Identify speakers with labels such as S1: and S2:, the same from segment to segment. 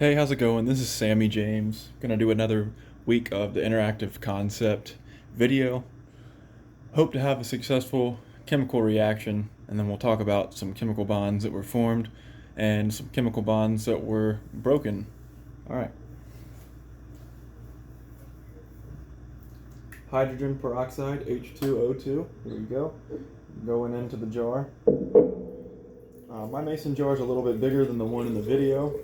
S1: Hey, how's it going? This is Sammy James. Gonna do another week of the interactive concept video. Hope to have a successful chemical reaction, and then we'll talk about some chemical bonds that were formed and some chemical bonds that were broken. Alright. Hydrogen peroxide, H2O2. Here we go. Going into the jar. My mason jar is a little bit bigger than the one in the video.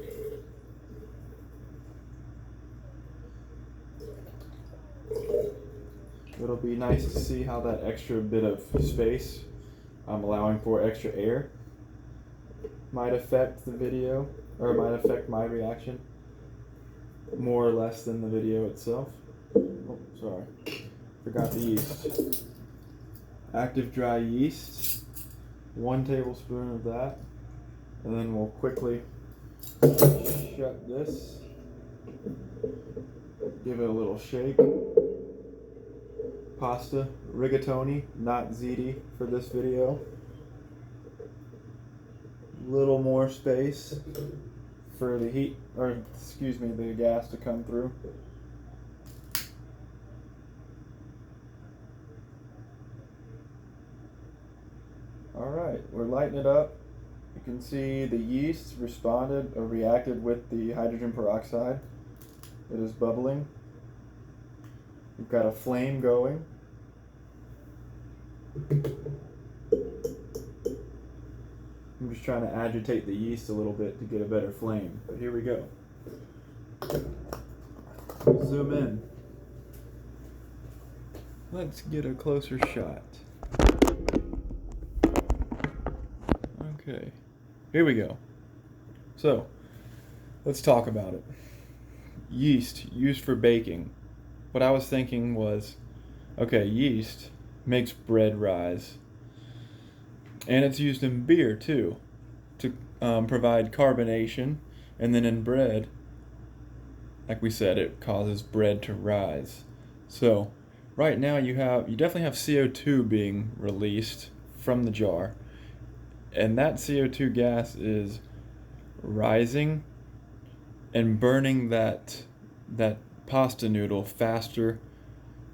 S1: It'll be nice to see how that extra bit of space I'm allowing for extra air might affect the video, or might affect my reaction more or less than the video itself. Oh, sorry. Forgot the yeast. Active dry yeast, 1 tablespoon of that, and then we'll quickly shut this, give it a little shake. Pasta, rigatoni, not ziti for this video. Little more space for the heat, or excuse me, the gas to come through. Alright, we're lighting it up. You can see the yeast responded or reacted with the hydrogen peroxide. It is bubbling. We've got a flame going. I'm just trying to agitate the yeast a little bit to get a better flame, but here we go. Zoom in. Let's get a closer shot. Okay, here we go. So, let's talk about it. Yeast used for baking. What I was thinking was, okay, yeast makes bread rise. And it's used in beer too, to provide carbonation. And then in bread, like we said, it causes bread to rise. So right now you definitely have CO2 being released from the jar. And that CO2 gas is rising and burning that pasta noodle faster.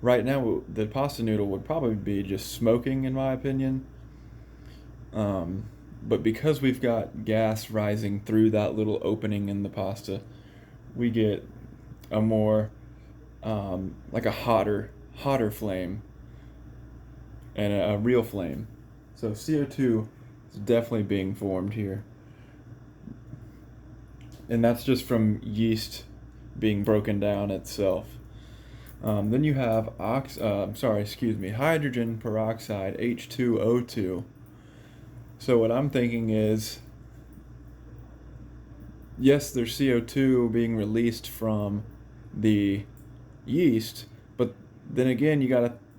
S1: Right now, the pasta noodle would probably be just smoking, in my opinion. But because we've got gas rising through that little opening in the pasta, we get a more, like a hotter flame and a real flame. So CO2 is definitely being formed here. And that's just from yeast being broken down itself. Then you have hydrogen peroxide, H2O2. So what I'm thinking is, yes, there's CO2 being released from the yeast, but then again,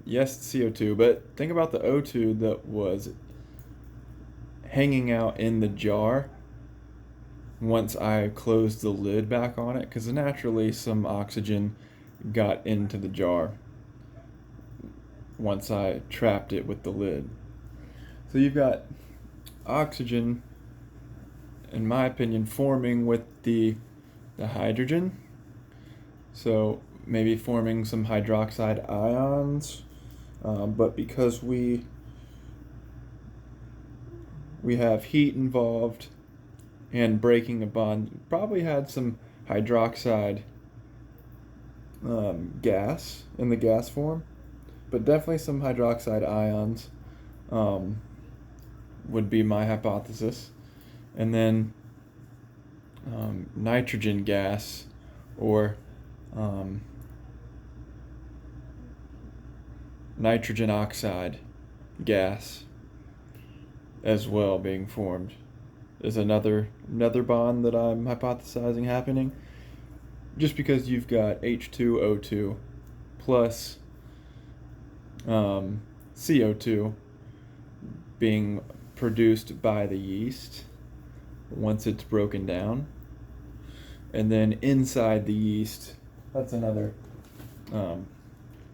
S1: yes, CO2, but think about the O2 that was hanging out in the jar once I closed the lid back on it, because naturally some oxygen got into the jar once I trapped it with the lid. So you've got oxygen, in my opinion, forming with the hydrogen. So maybe forming some hydroxide ions, but because we have heat involved and breaking a bond, probably had some hydroxide gas in the gas form, but definitely some hydroxide ions would be my hypothesis. And then nitrogen gas, or nitrogen oxide gas as well being formed is another bond that I'm hypothesizing happening, just because you've got H2O2 plus CO2 being produced by the yeast once it's broken down. And then inside the yeast, that's another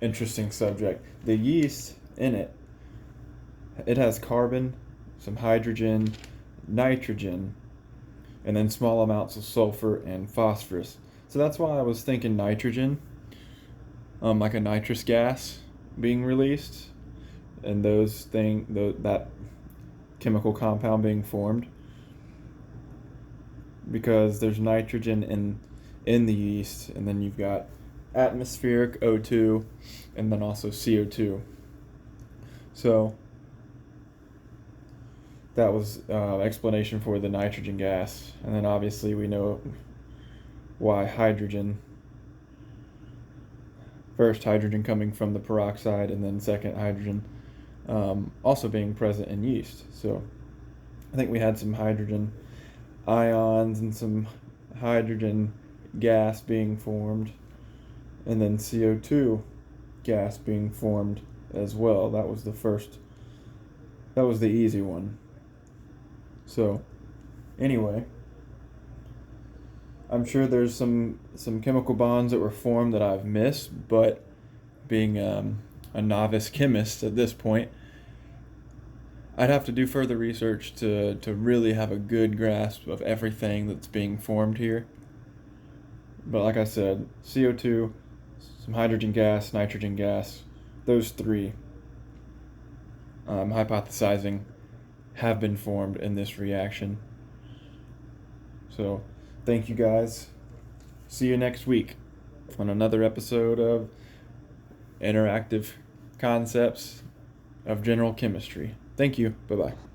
S1: interesting subject. The yeast in it has carbon, some hydrogen, nitrogen, and then small amounts of sulfur and phosphorus. So that's why I was thinking nitrogen, like a nitrous gas being released, and that chemical compound being formed, because there's nitrogen in the yeast, and then you've got atmospheric O2, and then also CO2. So that was explanation for the nitrogen gas, and then obviously we know why hydrogen. First hydrogen coming from the peroxide, and then second hydrogen also being present in yeast. So I think we had some hydrogen ions and some hydrogen gas being formed, and then CO2 gas being formed as well. That was the easy one. So anyway, I'm sure there's some chemical bonds that were formed that I've missed, but being a novice chemist at this point, I'd have to do further research to really have a good grasp of everything that's being formed here. But like I said, CO2, some hydrogen gas, nitrogen gas, those three, hypothesizing, have been formed in this reaction. So thank you guys. See you next week on another episode of Interactive Concepts of General Chemistry. Thank you. Bye-bye.